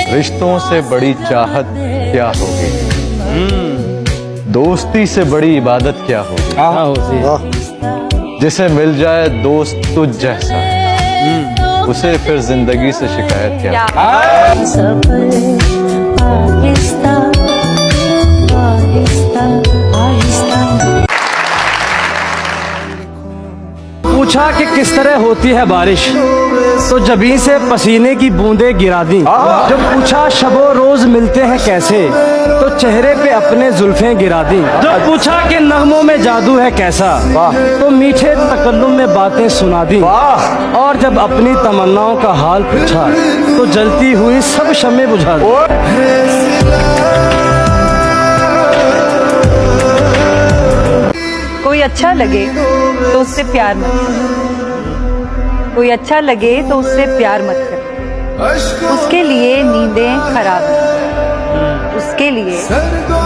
रिश्तों से बड़ी चाहत क्या होगी, दोस्ती से बड़ी इबादत क्या होगी। जिसे मिल जाए दोस्त तुझ जैसा, उसे फिर जिंदगी से शिकायत क्या। पूछा कि किस तरह होती है बारिश, तो जबीं से पसीने की बूंदें गिरा दी। जब पूछा शबो रोज मिलते हैं कैसे, तो चेहरे पे अपने जुल्फें गिरा दी। जब पूछा कि नगमों में जादू है कैसा, तो मीठे तकल्लुम में बातें सुना दी। और जब अपनी तमन्नाओं का हाल पूछा, तो जलती हुई सब शम्में बुझा दी। कोई अच्छा लगे तो उससे प्यार मत कर, कोई अच्छा लगे तो उससे प्यार मत कर, उसके लिए नींदें खराब, उसके लिए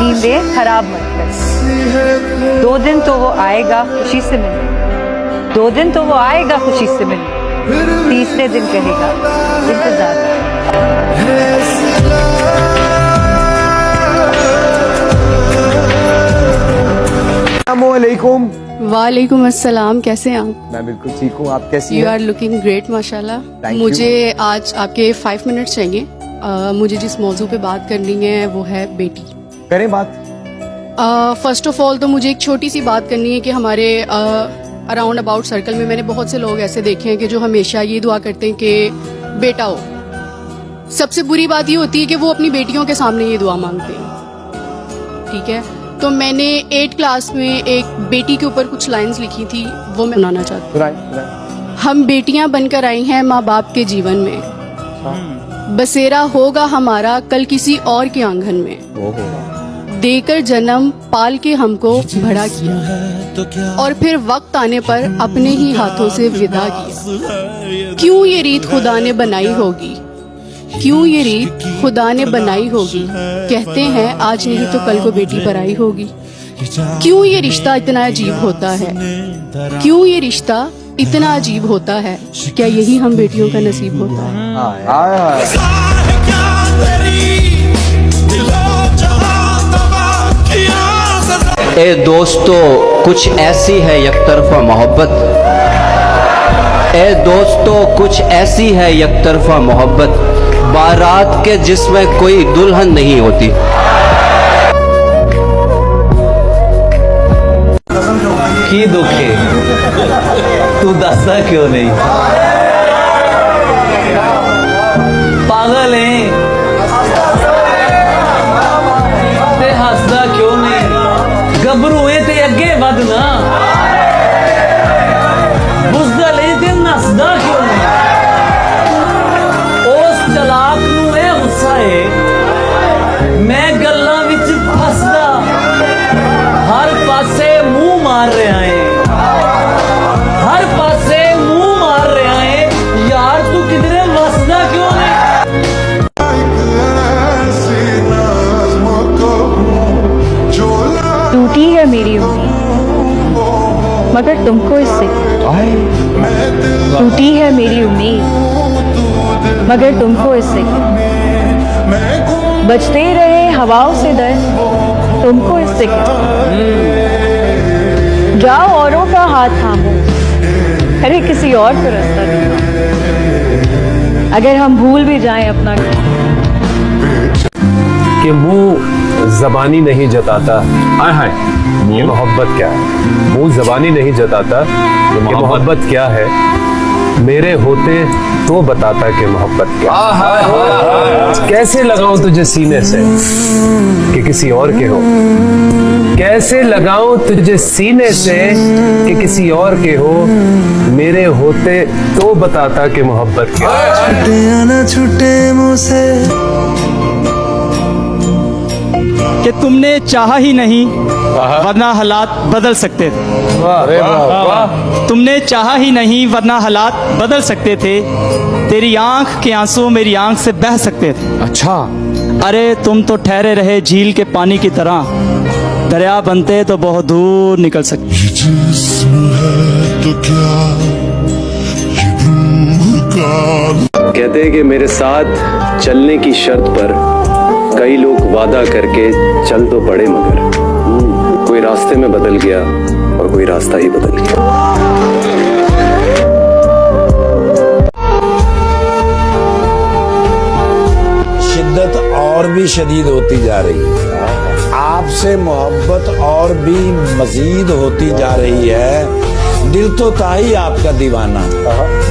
नींदें खराब मत कर। 2 दिन तो वो आएगा खुशी से मिलने, 2 दिन तो वो आएगा खुशी से मिलने, तीसरे दिन कहेगा इंतजार। वालेकुम अस्सलाम, कैसे हैं आप? मैं बिल्कुल ठीक हूँ, आप कैसी यू हैं? आर लुकिंग ग्रेट माशाल्लाह। Thank you. मुझे आज आपके 5 मिनट्स चाहिए। मुझे जिस मौजू पे बात करनी है वो है बेटी। करें बात। फर्स्ट ऑफ ऑल तो मुझे एक छोटी सी बात करनी है कि हमारे अराउंड अबाउट सर्कल में मैंने बहुत से लोग ऐसे देखे हैं कि जो हमेशा ये दुआ करते हैं कि बेटा हो। सबसे बुरी बात ये होती है कि वो अपनी बेटियों के सामने ये दुआ मांगते हैं, ठीक है। तो मैंने 8th क्लास में एक बेटी के ऊपर कुछ लाइंस लिखी थी, वो मैं सुनाना चाहती हूँ। हम बेटियां बनकर आई हैं माँ बाप के जीवन में, बसेरा होगा हमारा कल किसी और के आंगन में, देकर जन्म पाल के हमको बड़ा किया और फिर वक्त आने पर अपने ही हाथों से विदा किया। क्यों ये रीत खुदा ने बनाई होगी, क्यों ये रीत खुदा ने बनाई होगी, कहते हैं आज नहीं तो कल को बेटी पराई होगी। क्यों ये रिश्ता इतना अजीब होता है, क्यों ये रिश्ता इतना अजीब होता है, क्या यही हम बेटियों का नसीब होता है? ए दोस्तों कुछ ऐसी है यकतरफा मोहब्बत, ए दोस्तों कुछ ऐसी है यकतरफा मोहब्बत, बारात के जिसमें कोई दुल्हन नहीं होती। की दुखे तू दसदा क्यों नहीं, पागल है ते हसदा क्यों नहीं, गबरू हुए ते अगे वधना, बुज़दल है ते नसदा क्यों नहीं। उस चलाक नूं ए गुस्सा है, मैं गल्लां विच फसदा, हर पासे मुंह मार रहा है, हर पासे मुंह मार रहा है, यार तू किधरे वसदा क्यों नहीं। टूटी है मेरी उम्मीद मगर तुमको इससे, टूटी है मेरी उम्मीद मगर तुमको इससे, बजते रहे हवाओं से दर्द तुमको इससे, जाओ औरों का हाथ थामो, अरे किसी और को रास्ता दिखाओ, अगर हम भूल भी जाएं अपना कि मुंह जबानी नहीं जताता ये मोहब्बत क्या है, मुंह जबानी नहीं जताता ये मोहब्बत क्या है, मेरे होते तो बताता कि मोहब्बत क्या है। कैसे लगाऊं तुझे सीने से कि किसी और के हो, कैसे लगाऊं तुझे सीने से कि किसी और के हो, मेरे होते तो बताता कि मोहब्बत क्या है। छूटे ना छूटे मुँह से कि तुमने चाहा ही नहीं वरना हालात बदल सकते थे, तुमने चाहा ही नहीं वरना हालात बदल सकते थे, तेरी आंख के आंसू मेरी आंख से बह सकते थे। अच्छा, अरे तुम तो ठहरे रहे झील के पानी की तरह, दरिया बनते तो बहुत दूर निकल सकते। ये जिस्म है तो क्या, ये रूह कहते हैं कि मेरे साथ चलने की शर्त पर कई लोग वादा करके चल तो पड़े, मगर कोई रास्ते में बदल गया और कोई रास्ता ही बदल गया। शिद्दत और भी शदीद होती जा रही है, आपसे मोहब्बत और भी मजीद होती जा रही है। दिल तो था ही आपका दीवाना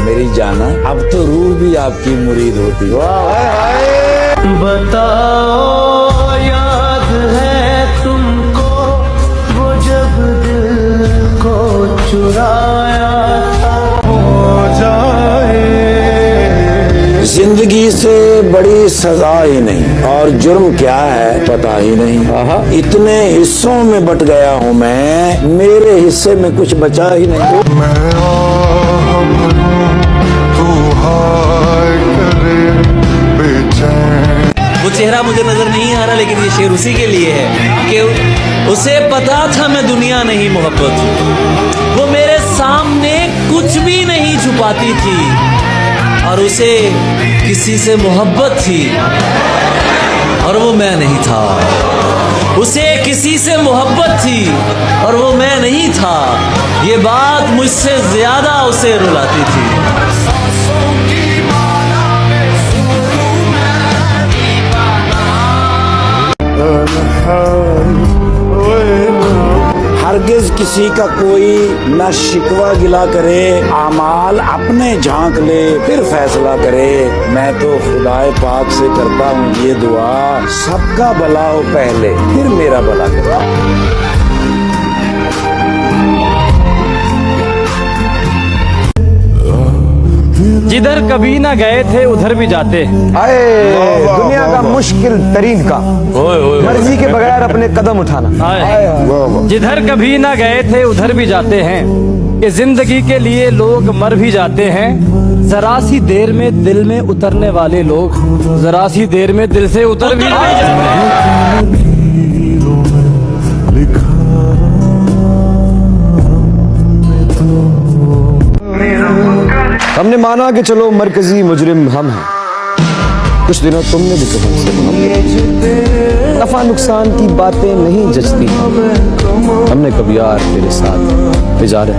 मेरी जाना, अब तो रूह भी आपकी मुरीद होती है। बताओ याद है तुमको वो जब दिल को चुराया जिंदगी से बड़ी सजा ही नहीं और जुर्म क्या है पता ही नहीं। इतने हिस्सों में बट गया हूँ मैं, मेरे हिस्से में कुछ बचा ही नहीं। वो चेहरा मुझे नजर नहीं आ रहा, लेकिन ये शेर उसी के लिए है कि उसे पता था मैं दुनिया नहीं मोहब्बत, वो मेरे सामने कुछ भी नहीं छुपाती थी और उसे किसी से मोहब्बत थी और वो मैं नहीं था। उसे किसी से मोहब्बत थी और वो मैं नहीं था। ये बात मुझसे ज्यादा उसे रुलाती थी। हरगिज किसी का कोई न शिकवा गिला करे, आमाल अपने झांक ले फिर फैसला करे। मैं तो खुदाए पाक से करता हूँ ये दुआ, सबका भला हो पहले फिर मेरा भला करे। जिधर कभी ना गए थे उधर भी जाते हैं। आए दुनिया का मुश्किल तरीन का मर्जी के बगैर अपने कदम उठाना। जिधर कभी ना गए थे उधर भी जाते हैं कि जिंदगी के लिए लोग मर भी जाते हैं। जरा सी देर में दिल में उतरने वाले लोग जरा सी देर में दिल से उतर भी जाते हैं। हमने माना कि चलो मरकजी मुजरिम हम हैं, कुछ दिनों तुमने भी तो हमसे मोहब्बत, नफा नुकसान की बातें नहीं जचती, हमने कभी यार तेरे साथ तिजारत